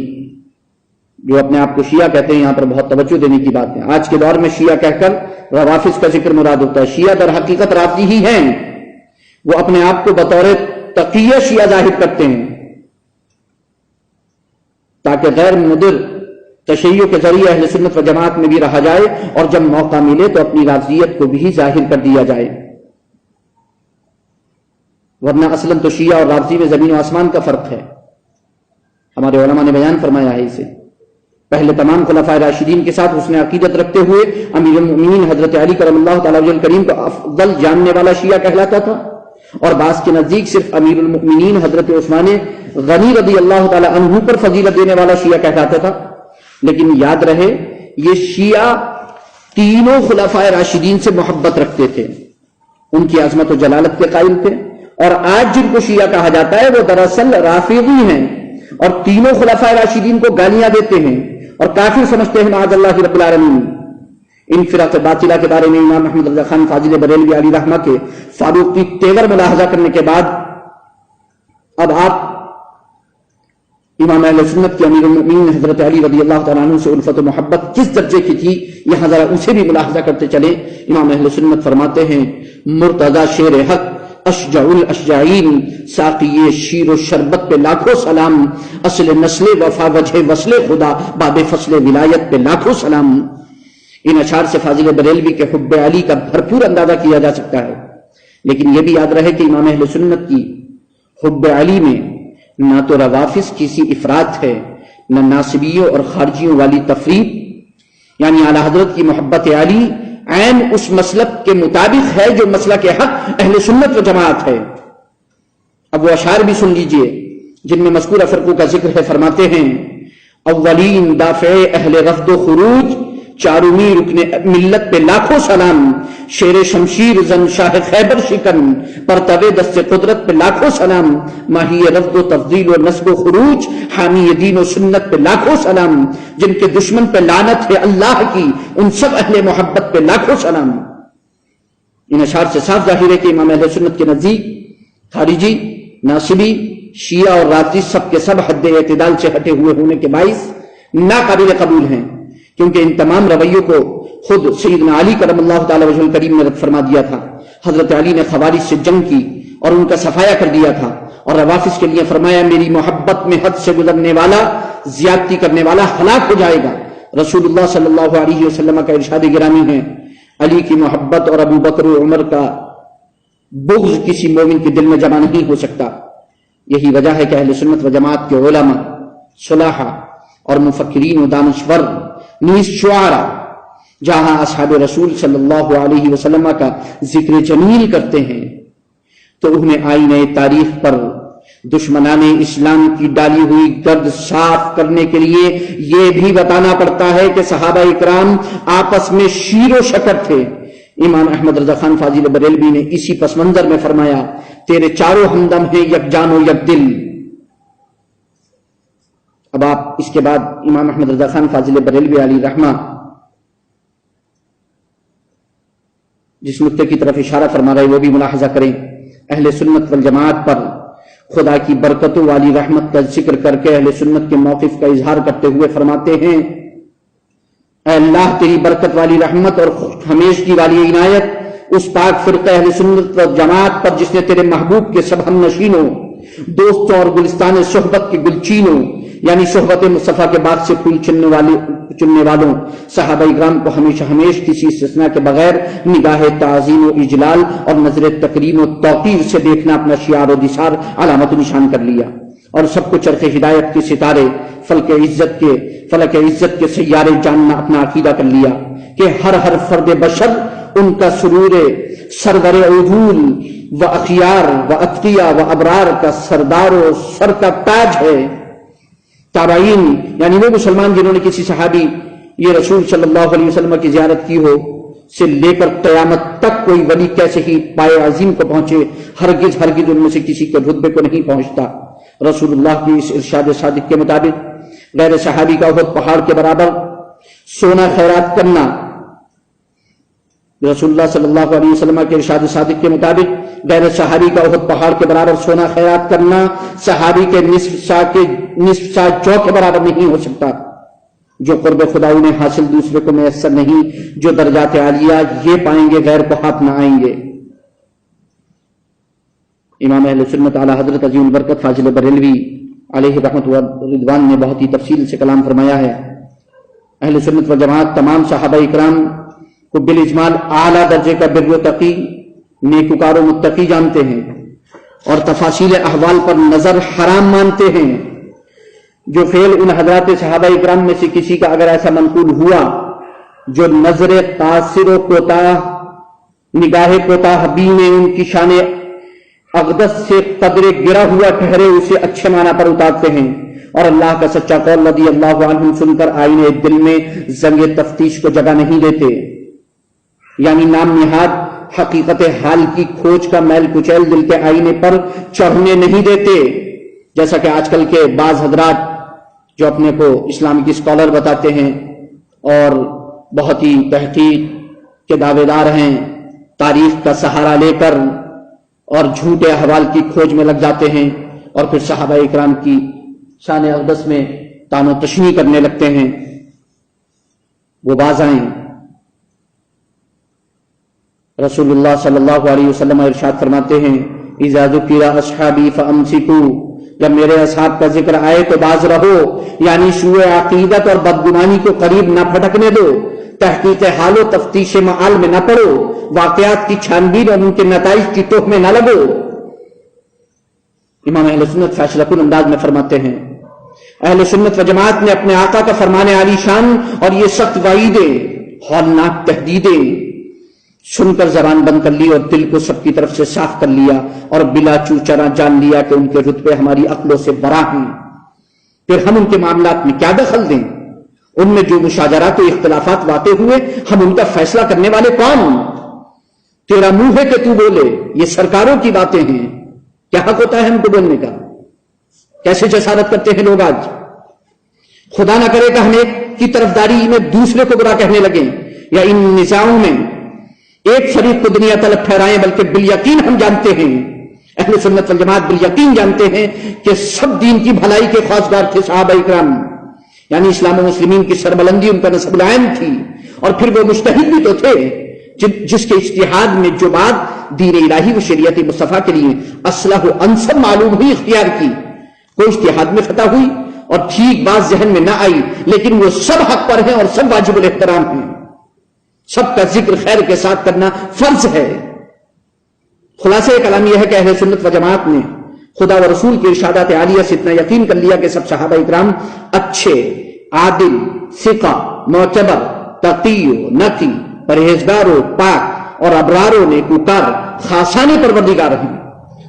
جو اپنے آپ کو شیعہ کہتے ہیں، یہاں پر بہت توجہ دینے کی بات ہے۔ آج کے دور میں شیعہ کہہ کر روافض کا ذکر مراد ہوتا ہے۔ شیعہ در حقیقت رافضی ہی ہیں، وہ اپنے آپ کو بطور تقیہ شیعہ ظاہر کرتے ہیں تاکہ غیر مضر تشیع کے ذریعے اہل سنت و جماعت میں بھی رہا جائے، اور جب موقع ملے تو اپنی رافضیت کو بھی ظاہر کر دیا جائے، ورنہ اصلاً تو شیعہ اور رافضی میں زمین و آسمان کا فرق ہے۔ ہمارے علماء نے بیان فرمایا ہے اسے۔ پہلے تمام خلفائے راشدین کے ساتھ حسن عقیدت رکھتے ہوئے امیر المؤمنین حضرت علی کرم اللہ تعالی وجہ الکریم کو افضل جاننے والا شیعہ کہلاتا تھا، اور بعض کے نزدیک صرف امیر المؤمنین حضرت عثمان غنی رضی اللہ تعالی عنہ پر فضیلت دینے والا شیعہ کہلاتا تھا، لیکن یاد رہے یہ شیعہ تینوں خلفائے راشدین سے محبت رکھتے تھے، ان کی عظمت و جلالت کے قائل تھے، اور آج جن کو شیعہ کہا جاتا ہے وہ دراصل رافضی ہیں اور تینوں خلفائے راشدین کو گالیاں دیتے ہیں اور کافر سمجھتے ہیں معاذ اللہ رب العالمین۔ ان فرق باطلہ کے بارے میں امام احمد رضا خان فاضل بریلوی علیہ رحمہ کے فاروقی تیور ملاحظہ کرنے کے بعد اب آپ امام اہل سنت کے امیر المؤمنین حضرت علی رضی اللہ تعالیٰ عنہ سے الفت و محبت کس درجے کی تھی یہاں ذرا اسے بھی ملاحظہ کرتے چلیں۔ امام اہل سنت فرماتے ہیں مرتضی شیر حق اشجع الاشجعین ساقی شیر و شربت پہ لاکھوں سلام، اصل نسل وفا وجہ وصل خدا باب فصل ولایت پہ لاکھوں سلام۔ ان اشعار سے فاضل بریلوی کے حب علی کا بھرپور اندازہ کیا جا سکتا ہے، لیکن یہ بھی یاد رہے کہ امام اہل سنت کی حب علی میں نہ تو روافظ کسی افراد ہے، نہ ناصبیوں اور خارجیوں والی تفریق، یعنی اعلی حضرت کی محبت علی عین اس مسلک کے مطابق ہے جو مسلک حق اہل سنت و جماعت ہے۔ اب وہ اشعار بھی سن لیجئے جن میں مذکورہ فرقوں کا ذکر ہے۔ فرماتے ہیں اولین دافع اہل رفض و خروج چارمی رکن ملت پہ لاکھوں سلام، شیر شمشیر زن شاہ خیبر شکن پرتوے دست قدرت پہ لاکھوں سلام، ماہی رفض و تفضیل و نسب و خروج حامی دین و سنت پہ لاکھوں سلام، جن کے دشمن پہ لعنت ہے اللہ کی ان سب اہل محبت پہ لاکھوں سلام۔ ان اشعار سے صاف ظاہر ہے کہ امام اہل سنت کے نزدیک خارجی، ناصبی، شیعہ اور رافضی سب کے سب حد اعتدال سے ہٹے ہوئے ہونے کے باعث ناقابل قبول ہیں، کیونکہ ان تمام رویوں کو خود سیدنا علی کرم اللہ تعالی وجہ الکریم نے رد فرما دیا تھا۔ حضرت علی نے خوارج سے جنگ کی اور ان کا صفایا کر دیا تھا، اور روافظ کے لیے فرمایا میری محبت میں حد سے گزرنے والا، زیادتی کرنے والا ہلاک ہو جائے گا۔ رسول اللہ صلی اللہ علیہ وسلم کا ارشاد گرامی ہے علی کی محبت اور ابو بکر و عمر کا بغض کسی مومن کے دل میں جمع نہیں ہو سکتا۔ یہی وجہ ہے کہ اہل سنت و جماعت کے علماء، صلحاء اور مفکرین و دانشور نیز شعراء جہاں اصحاب رسول صلی اللہ علیہ وسلم کا ذکر جمیل کرتے ہیں تو انہیں آئینہ تاریخ پر دشمنان اسلام کی ڈالی ہوئی گرد صاف کرنے کے لیے یہ بھی بتانا پڑتا ہے کہ صحابہ اکرام آپس میں شیر و شکر تھے۔ امام احمد رضا خان فاضل بریلوی نے اسی پس منظر میں فرمایا تیرے چاروں ہمدم ہیں یک جان و یک دل۔ اب آپ اس کے بعد امام احمد رضا خان فاضل بریلوی علی رحمہ جس نقطے کی طرف اشارہ فرما رہے وہ بھی ملاحظہ کریں۔ اہل سنت والجماعت پر خدا کی برکتوں والی رحمت کا ذکر کر کے اہل سنت کے موقف کا اظہار کرتے ہوئے فرماتے ہیں اے اللہ تیری برکت والی رحمت اور ہمیشگی والی عنایت اس پاک فرقہ اہل سنت والجماعت پر جس نے تیرے محبوب کے سب ہم نشینوں، دوستوں اور گلستان صحبت کے گلچینوں یعنی صحبت مصطفیٰ کے باغ سے پھول چننے والوں صحابہ اکرام کو ہمیشہ ہمیش کسی استثناء کے بغیر نگاہ تعظیم و اجلال اور نظر تکریم و توقیر سے دیکھنا اپنا شعار و دثار علامت و نشان کر لیا، اور سب کو چرخ ہدایت کے ستارے فلک عزت کے سیارے جاننا اپنا عقیدہ کر لیا کہ ہر فرد بشر ان کا سرور سرور عدول و اخیار و اتقیاء و ابرار کا سردار و سر کا تاج ہے۔ تابعین یعنی وہ مسلمان جنہوں نے کسی صحابی یہ رسول صلی اللہ علیہ وسلم کی زیارت کی ہو سے لے کر قیامت تک کوئی ولی کیسے ہی پائے عظیم کو پہنچے، ہرگز ان میں سے کسی کے رتبے کو نہیں پہنچتا۔ رسول اللہ کی اس ارشاد صادق کے مطابق غیر صحابی کا احد پہاڑ کے برابر سونا خیرات کرنا، رسول اللہ صلی اللہ علیہ وسلم کے ارشاد صادق کے مطابق غیر صحابی کا احد پہاڑ کے برابر سونا خیرات کرنا صحابی کے نصف سا جو کے برابر نہیں ہو سکتا۔ جو قرب خدا انہیں حاصل دوسرے کو میسر نہیں، جو درجات عالیہ یہ پائیں گے غیر کو ہاتھ نہ آئیں گے۔ امام اہل سنت اعلی حضرت عظیم البرکت فاضل بریلوی علیہ رحمۃ و رضوان نے بہت ہی تفصیل سے کلام فرمایا ہے۔ اہل سنت و جماعت تمام صحابہ اکرام کو بالاجمال اعلیٰ درجے کا بر و تقی، نیکوکار و متقی جانتے ہیں اور تفاصیل احوال پر نظر حرام مانتے ہیں۔ جو فعل ان حضرات صحابہ اکرام میں سے کسی کا اگر ایسا منقول ہوا جو نظر قاصر و کوتاہ، نگاہ کوتاہ بین ان کی شان اقدس سے قدرے گرا ہوا ٹھہرے اسے اچھے معنی پر اتارتے ہیں، اور اللہ کا سچا قول رضی اللہ عنہم سن کر آئینے دل میں زنگ تفتیش کو جگہ نہیں دیتے، یعنی نام نہاد حقیقت حال کی کھوج کا میل کچیل دل کے آئینے پر چڑھنے نہیں دیتے، جیسا کہ آج کل کے بعض حضرات جو اپنے کو اسلام کی اسکالر بتاتے ہیں اور بہت ہی تحقیق کے دعوے دار ہیں، تاریخ کا سہارا لے کر اور جھوٹے احوال کی کھوج میں لگ جاتے ہیں، اور پھر صحابہ اکرام کی شان اقدس میں تان و تشنیع کرنے لگتے ہیں۔ وہ باز آئیں، رسول اللہ صلی اللہ علیہ وسلم ارشاد فرماتے ہیں اذا ذکر اصحابی فامسکوا، جب میرے اصحاب کا ذکر آئے تو باز رہو، یعنی شوء عقیدت اور بدگمانی کو قریب نہ پھٹکنے دو، تحقیق حال و تفتیش معال میں نہ پڑو، واقعات کی چھانبین اور ان کے نتائج کی توہ میں نہ لگو۔ امام اہل سنت فیصلہ کن انداز میں فرماتے ہیں، اہل سنت و جماعت نے اپنے آقا کا فرمان عالی شان اور یہ سخت وعیدیں، ہولناک تہدیدیں سن کر زبان بند کر لی اور دل کو سب کی طرف سے صاف کر لیا، اور بلا چوچرا جان لیا کہ ان کے رتبے ہماری عقلوں سے برا ہیں، پھر ہم ان کے معاملات میں کیا دخل دیں؟ ان میں جو مشاجرات و اختلافات واقع ہوئے ہم ان کا فیصلہ کرنے والے کون؟ تیرا منہ ہے کہ تو بولے، یہ سرکاروں کی باتیں ہیں، کیا حق ہوتا ہے ہم کو بولنے کا؟ کیسے جسارت کرتے ہیں لوگ آج؟ خدا نہ کرے کہ ہم ایک کی طرفداری میں دوسرے کو برا کہنے لگیں، یا ان نزاعوں میں ایک فریق کو دنیا طلب ٹھہرائیں، بلکہ بالیقین ہم جانتے ہیں، اہل سنت والجماعت بالیقین جانتے ہیں کہ سب دین کی بھلائی کے خواستگار تھے صحابہ اکرام، یعنی اسلام و مسلمین کی سربلندی ان کا نسب العین تھی، اور پھر وہ مجتہد بھی تو تھے جس کے اجتہاد میں جو بات دین الہی و شریعت مصطفیٰ کے لیے اصلح و انسب معلوم ہوئی اختیار کی، کوئی اجتہاد میں فتح ہوئی اور ٹھیک بات ذہن میں نہ آئی، لیکن وہ سب حق پر ہیں اور سب واجب الاحترام ہیں، سب کا ذکر خیر کے ساتھ کرنا فرض ہے۔ خلاصہ کلام یہ ہے کہ اہل سنت و جماعت نے خدا و رسول کی ارشادات عالیہ سے اتنا یقین کر لیا کہ سب صحابہ اکرام اچھے، عادل، ثقہ، معتبر، تقی، نقی، پرہیزگار و پاک اور ابرار و نیکوکار خاصان پروردگار ہیں،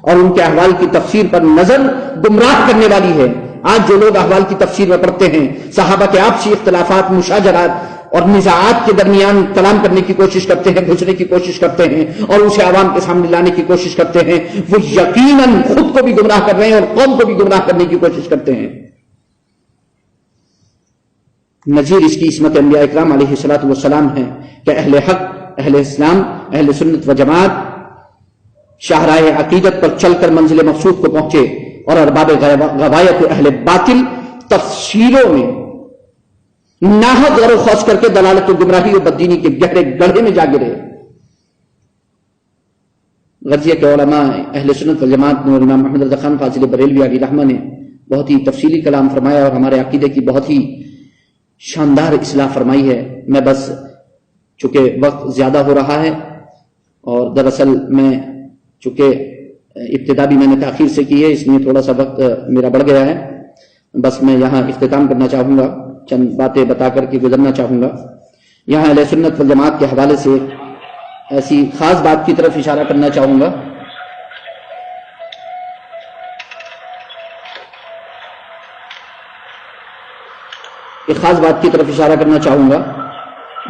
اور ان کے احوال کی تفسیر پر نظر گمراہ کرنے والی ہے۔ آج جو لوگ احوال کی تفسیر میں پڑھتے ہیں، صحابہ کے آپسی اختلافات، مشاجرات اور نزاعات کے درمیان کلام کرنے کی کوشش کرتے ہیں، گھسنے کی کوشش کرتے ہیں اور اسے عوام کے سامنے لانے کی کوشش کرتے ہیں، وہ یقیناً خود کو بھی گمراہ کر رہے ہیں اور قوم کو بھی گمراہ کرنے کی کوشش کرتے ہیں۔ نظیر اس کی عصمت انبیاء اکرام علیہ الصلوۃ والسلام ہے کہ اہل حق، اہل اسلام، اہل سنت و جماعت شاہراہ عقیدت پر چل کر منزل مقصود کو پہنچے، اور ارباب غوایت و اہل باطل تفسیروں میں ناحق غور و خوض کر کے دلالت و گمراہی و بددینی کے گہرے گڑھے میں جا گرے۔ غزیہ کے علماء اہل سنت والجماعت نے اور امام محمد رضا خان فاضل بریلوی علی رحمہ نے بہت ہی تفصیلی کلام فرمایا اور ہمارے عقیدے کی بہت ہی شاندار اصلاح فرمائی ہے۔ میں بس چونکہ وقت زیادہ ہو رہا ہے اور دراصل میں چونکہ ابتدا بھی میں نے تاخیر سے کی ہے، اس لیے تھوڑا سا وقت میرا بڑھ گیا ہے، بس میں یہاں اختتام کرنا چاہوں گا، چند باتیں بتا کر کے گزرنا چاہوں گا۔ یہاں اہل سنت والجماعت کے حوالے سے ایسی خاص بات کی طرف اشارہ کرنا چاہوں گا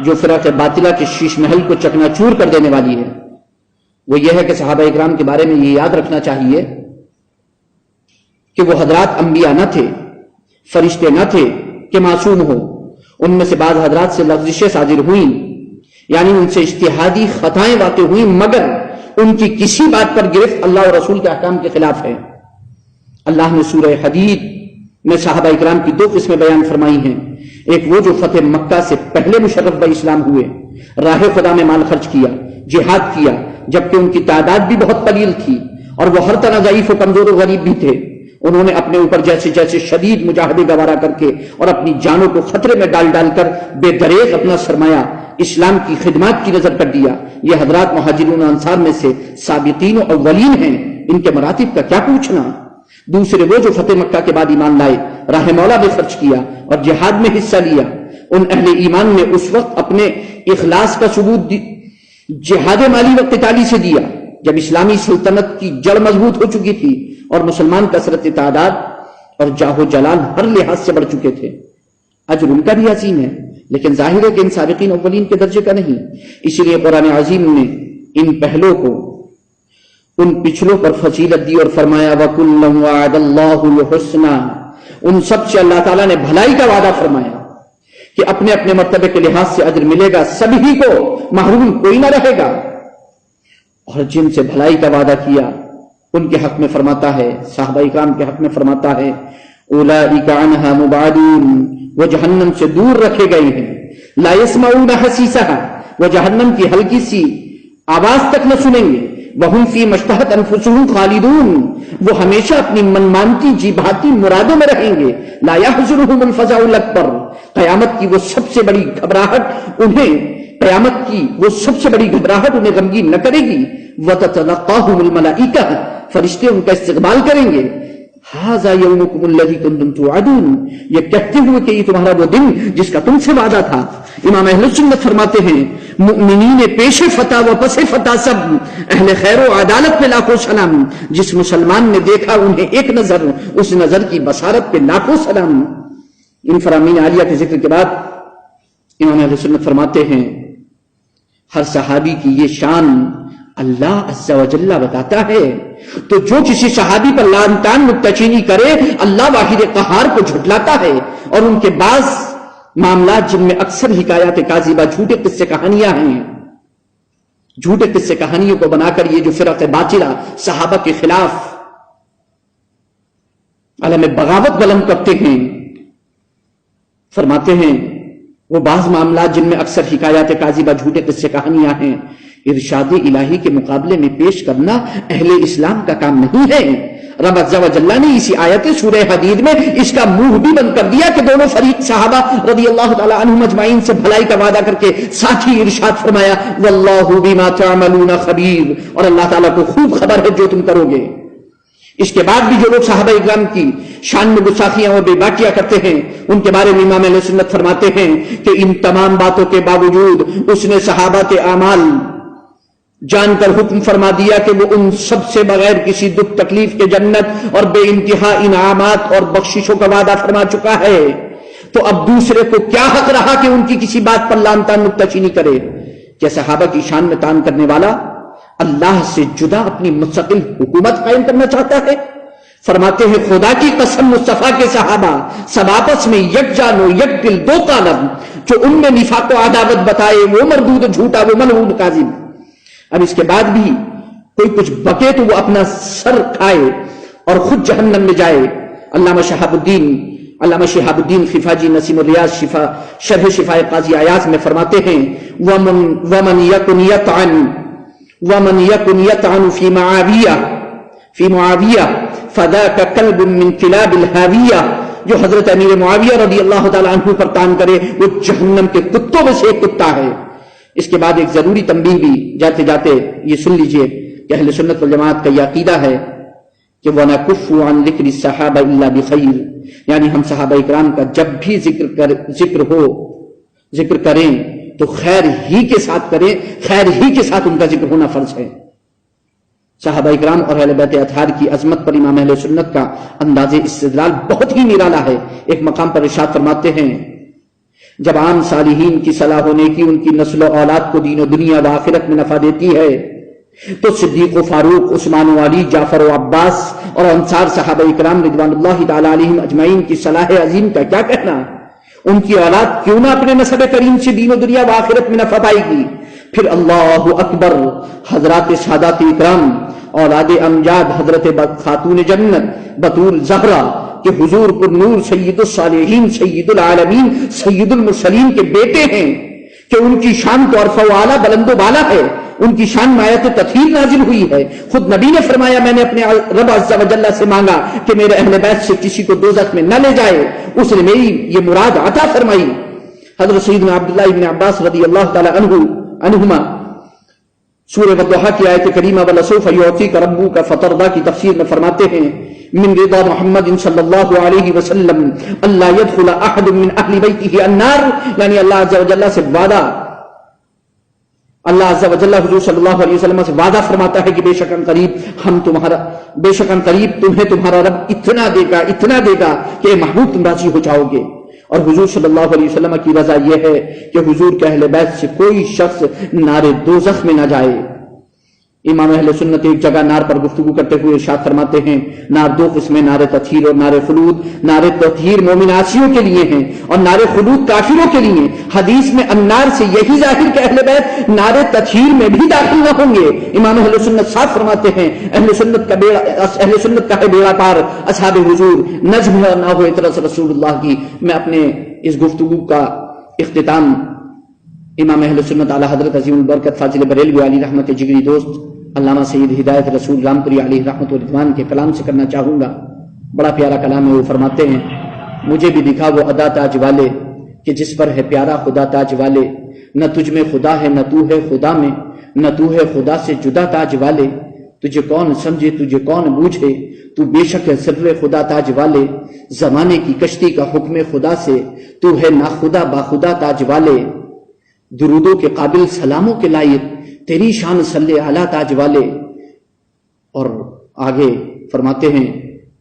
جو فرق باطلہ کے شیش محل کو چکنا چور کر دینے والی ہے۔ وہ یہ ہے کہ صحابہ اکرام کے بارے میں یہ یاد رکھنا چاہیے کہ وہ حضرات انبیاء نہ تھے، فرشتے نہ تھے کہ معصوم ہو، ان میں سے بعض حضرات سے لغزشیں صادر ہوئیں، یعنی ان سے اجتہادی خطائیں واقع ہوئیں، مگر ان کی کسی بات پر گرفت اللہ اور رسول کے احکام کے خلاف ہے۔ اللہ نے سورہ حدید میں صحابہ اکرام کی دو قسمیں بیان فرمائی ہیں، ایک وہ جو فتح مکہ سے پہلے مشرف اسلام ہوئے، راہ خدا میں مال خرچ کیا، جہاد کیا، جبکہ ان کی تعداد بھی بہت قلیل تھی اور وہ ہر طرح ضعیف و کمزور و غریب بھی تھے۔ انہوں نے اپنے اوپر جیسے جیسے شدید مجاہدے گوارا کر کے اور اپنی جانوں کو خطرے میں ڈال ڈال کر بے دریغ اپنا سرمایہ اسلام کی خدمات کی نظر کر دیا۔ یہ حضرات مہاجرین و انصار میں سے سابقین و اولین ہیں، ان کے مراتب کا کیا پوچھنا۔ دوسرے وہ جو فتح مکہ کے بعد ایمان لائے، راہ مولا میں خرچ کیا اور جہاد میں حصہ لیا۔ ان اہل ایمان نے اس وقت اپنے اخلاص کا ثبوت جہاد مالی و قتالی سے دیا جب اسلامی سلطنت کی جڑ مضبوط ہو چکی تھی اور مسلمان کثرت تعداد اور جاہ و جلال ہر لحاظ سے بڑھ چکے تھے. اجر ان کا بھی عظیم ہے، لیکن ظاہر ہے کہ ان سابقین اولین کے درجے کا نہیں. اسی لیے قرآن عظیم نے ان پہلوں کو ان پچھلوں پر فضیلت دی اور فرمایا وَكُلًّا وَعَدَ اللَّهُ الْحُسْنَىٰ. ان سب سے اللہ تعالیٰ نے بھلائی کا وعدہ فرمایا کہ اپنے اپنے مرتبے کے لحاظ سے اجر ملے گا، سبھی کو، محروم کوئی نہ رہے گا. اور جن سے بھلائی کا وعدہ کیا ان کے حق میں فرماتا ہے، صحابہ اکرام کے حق میں فرماتا ہے اولئک عنہا مبعدون، وہ جہنم سے دور رکھے گئے ہیں. لا یسمعون حسیسها، وہ جہنم کی ہلکی سی آواز تک نہ سنیں گے. وہم فی مشتہت انفسہم خالدون، وہ ہمیشہ اپنی منمانتی جی بھاتی مرادوں میں رہیں گے. لا یحزنہم الفزع الاکبر، قیامت کی وہ سب سے بڑی گھبراہٹ انہیں غمگین نہ کرے گی. وتتلقاہم الملائکہ، فرشتے ان کا استقبال کریں گے. ھذا یومکم الذی کنتم توعدون، یہ کہتے ہوئے کہ یہ تمہارا وہ دن جس کا تم سے وعدہ تھا. امام اہل سنت فرماتے ہیں مؤمنین پیش فتح و پس فتح سب، اہل خیر و عدالت پہ لاکھوں سلام. جس مسلمان نے دیکھا انہیں ایک نظر، اس نظر کی بصارت پہ لاکھوں سلام. ان فرامین عالیہ کے ذکر کے بعد امام اہل سنت فرماتے ہیں ہر صحابی کی یہ شان اللہ عز و جل بتاتا ہے. تو جو کسی صحابی پر لعن طعن نکتہ کرے اللہ واحد قہار کو جھٹلاتا ہے. اور ان کے بعض معاملات جن میں اکثر حکایات کاذبہ، جھوٹے قصے کہانیاں ہیں، جھوٹے قصے کہانیوں کو بنا کر یہ جو فرق باطلہ صحابہ کے خلاف عالم بغاوت بلند کرتے ہیں، فرماتے ہیں وہ بعض معاملات جن میں اکثر حکایات کاذبہ، جھوٹے قصے کہانیاں ہیں، ارشاد الہی کے مقابلے میں پیش کرنا اہل اسلام کا کام نہیں ہے. رب عز و جل نے اسی آیت سورہ حدید میں اس کا منہ بھی بند کر دیا کہ دونوں فریق صحابہ رضی اللہ تعالی عنہم اجمعین سے بھلائی کا وعدہ کر کے ساتھ ہی ارشاد فرمایا واللہ بما تعملون خبیر، اور اللہ تعالیٰ کو خوب خبر ہے جو تم کرو گے. اس کے بعد بھی جو لوگ صحابہ اکرام کی شان میں گستاخیاں اور بے باکیاں کرتے ہیں ان کے بارے میں امام اہل سنت فرماتے ہیں کہ ان تمام باتوں کے باوجود اس نے صحابہ کے اعمال جان کر حکم فرما دیا کہ وہ ان سب سے بغیر کسی دکھ تکلیف کے جنت اور بے انتہا انعامات اور بخششوں کا وعدہ فرما چکا ہے. تو اب دوسرے کو کیا حق رہا کہ ان کی کسی بات پر لعن طعن نکتہ چینی کرے؟ کیا صحابہ کی شان میں طعن کرنے والا اللہ سے جدا اپنی مستقل حکومت قائم کرنا چاہتا ہے؟ فرماتے ہیں خدا کی قسم مصطفیٰ کے صحابہ سب آپس میں یک جان و یک دل دو قالب، جو ان میں نفاق و عداوت بتائے وہ مردود جھوٹا وہ ملعون کاذب. اب اس کے بعد بھی کوئی کچھ بکے تو وہ اپنا سر کھائے اور خود جہنم میں جائے. علامہ شہاب الدین خفاجی نسیم الریاض شرح شفاء قاضی ایاز میں فرماتے ہیں ومن یکن یطعن فی معاویہ فذاک کلب من کلاب الہاویہ، جو حضرت امیر معاویہ رضی اللہ تعالی عنہ پر طعن کرے وہ جہنم کے کتوں میں سے ایک کتا ہے. اس کے بعد ایک ضروری تنبیہ بھی جاتے جاتے یہ سن لیجئے کہ اہل سنت والجماعت کا یہ عقیدہ ہے کہ وَنَكُفُّ عَنْ ذِكْرِ الصَّحَابَةِ إِلَّا بِخَيْرٍ، یعنی ہم صحابہ اکرام کا جب بھی ذکر کریں تو خیر ہی کے ساتھ کریں، خیر ہی کے ساتھ ان کا ذکر ہونا فرض ہے. صحابہ اکرام اور اہل بیت اطہار کی عظمت پر امام اہل سنت کا انداز استدلال بہت ہی نرالا ہے. ایک مقام پر ارشاد فرماتے ہیں جب عام صالحین کی صلاح ہونے کی ان کی نسل و اولاد کو دین و دنیا و آخرت میں نفع دیتی ہے تو صدیق و فاروق، عثمان و علی، جعفر و عباس اور انصار صحابہ اکرام رضوان اللہ تعالی علیہم اجمعین کی صلاح عظیم کا کیا کہنا؟ ان کی اولاد کیوں نہ اپنے نسب کریم سے دین و دنیا و آخرت میں نفع پائے گی؟ پھر اللہ اکبر، حضرات سادات اکرام اولاد امجاد حضرت خاتون جنت بطول زہرا کہ حضور پر نور سید الصالحین سید العالمین سید المرسلین کے بیٹے ہیں، کہ ان کی شان تو عرف و اعلیٰ بلند و بالا ہے، ان کی شان میں آیت تطہیر نازل ہوئی ہے. خود نبی نے فرمایا میں نے اپنے رب عز و جل سے مانگا کہ میرے اہل بیت سے کسی کو دوزخ میں نہ لے جائے، اس نے میری یہ مراد عطا فرمائی. حضرت سیدنا عبداللہ ابن عباس رضی اللہ تعالی عنہما سورہ والضحیٰ کی آیت کریمہ وَلَسَوْفَ يُعْطِيكَ رَبُّكَ فَتَرْضَىٰ کی تفسیر میں فرماتے ہیں من رضا محمد صلی اللہ علیہ وسلم اللہ يدخل احد من اہل بیتہ النار، یعنی اللہ عز و جل سے وعدہ اللہ عز و جل حضور صلی اللہ علیہ وسلم سے وعدہ فرماتا ہے کہ بے شک ان قریب تمہیں تمہارا رب اتنا دے گا کہ محبوب تم راضی ہو جاؤ گے. اور حضور صلی اللہ علیہ وسلم کی رضا یہ ہے کہ حضور کے اہل بیت سے کوئی شخص نار دوزخ میں نہ جائے. امام اہل سنت ایک جگہ نار پر گفتگو کرتے ہوئے ارشاد فرماتے ہیں نار دو قسمیں نار تطہیر اور نار خلود. نار تطہیر مومن عاصیوں کے لیے ہیں اور نار خلود کافروں کے لیے. حدیث میں النار سے یہی ظاہر کہ اہل بیت نار تطہیر میں بھی داخل نہ ہوں گے. امام اہل سنت صاف فرماتے ہیں اہل سنت کا ہے بیڑا پار اصحاب حضور نجم نہ ہو اطرس رسول اللہ کی. میں اپنے اس گفتگو کا اختتام امام اہل سنت اعلی حضرت عظیم البرکت فاضل بریلوی علی رحمت جگری دوست علامہ سید ہدایت رسول رامپوری علیہ رحمت و رضوان کے کلام سے کرنا چاہوں گا. بڑا پیارا کلام ہے. وہ فرماتے ہیں مجھے بھی دکھا وہ ادا تاج والے کہ جس پر ہے پیارا خدا تاج والے. نہ تجھ میں خدا ہے نہ تو ہے خدا میں نہ تو ہے خدا سے جدا تاج والے. تجھے کون سمجھے تجھے کون بوجھے تو بے شک ہے سر خدا تاج والے. زمانے کی کشتی کا حکم خدا سے تو ہے ناخدا باخدا تاج والے. درودوں کے قابل سلاموں کے لائق تیری شان صلی اعلیٰ تاج والے. اور آگے فرماتے ہیں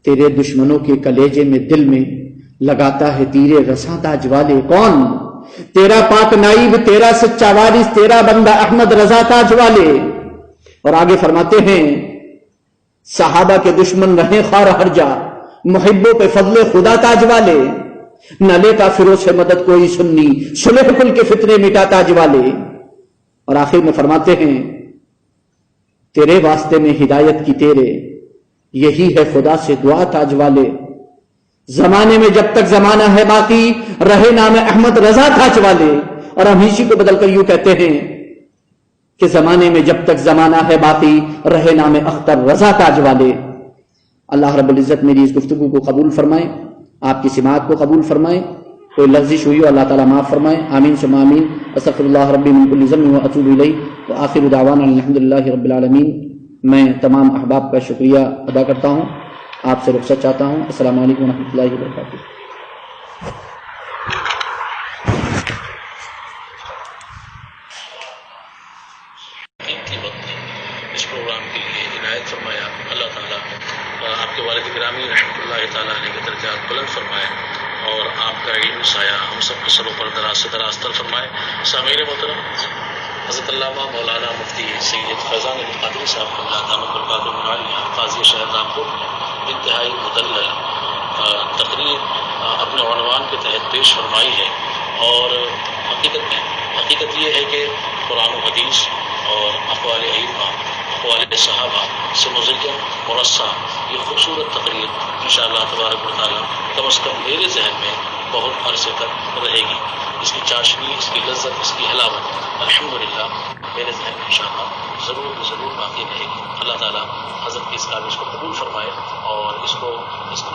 تیرے دشمنوں کے کلیجے میں دل میں لگاتا ہے تیرے رساں تاج والے. کون؟ تیرا پاک نائب تیرا سچا وارث تیرا بندہ احمد رضا تاج والے. اور آگے فرماتے ہیں صحابہ کے دشمن رہیں خار ہر جا محبوں پہ فضل خدا تاج والے. نہ لیتا فروز سے مدد کوئی سنی صلح کل کے فتنے مٹا تاج والے. اور آخر میں فرماتے ہیں تیرے واسطے میں ہدایت کی تیرے یہی ہے خدا سے دعا تاج والے. زمانے میں جب تک زمانہ ہے باقی رہے نام احمد رضا تاج والے. اور ہم اسی کو بدل کر یوں کہتے ہیں کہ زمانے میں جب تک زمانہ ہے باقی رہے نام اختر رضا تاج والے. اللہ رب العزت میری اس گفتگو کو قبول فرمائے آپ کی سماعت کو قبول فرمائے. کوئی لفظش ہوئی ہو اللہ تعالیٰ معاف فرمائے. آمین ثم آمین. استغفر اللہ ربی من کل ذنب واتوب الیہ وآخر دعوانا الحمدللہ رب العالمین. میں تمام احباب کا شکریہ ادا کرتا ہوں. آپ سے رخصت چاہتا ہوں. السلام علیکم ورحمۃ اللہ وبرکاتہ. اس پروگرام کے لیے عنایت فرمایا. اللہ تعالیٰ آپ کے والد گرامی رحمۃ اللہ تعالیٰ علیہ کے درجات بلند فرمائے اور آپ کا علم سایہ ہم سب کے سروں پر دراز سے دراز تر فرمائے. سامعین محترم حضرت علامہ مولانا مفتی سید فیضان علی قادری صاحب اللہ تعالیٰ برکاتہ العالیہ قاضی شہر رامپور انتہائی مدلل تقریر اپنے عنوان کے تحت پیش فرمائی ہے. اور حقیقت یہ ہے کہ قرآن و حدیث اور اقوال ائمہ اقوال صحابہ سے مزین مرصع یہ خوبصورت تقریر انشاءاللہ تبارک و تعالیٰ کم از کم میرے ذہن میں بہت عرصے تک رہے گی. اس کی چاشنی اس کی لذت اس کی حلاوت الحمدللہ میرے ذہن میں انشاءاللہ ضرور باقی رہے گی. اللہ تعالیٰ حضرت کی اس کاوش کو قبول فرمائے اور اس کو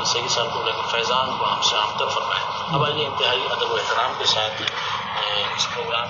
صحیح ساتھ فیضان کو ہم سے عام تر فرمائے. اب آئیے انتہائی ادب و احترام کے ساتھ اس پروگرام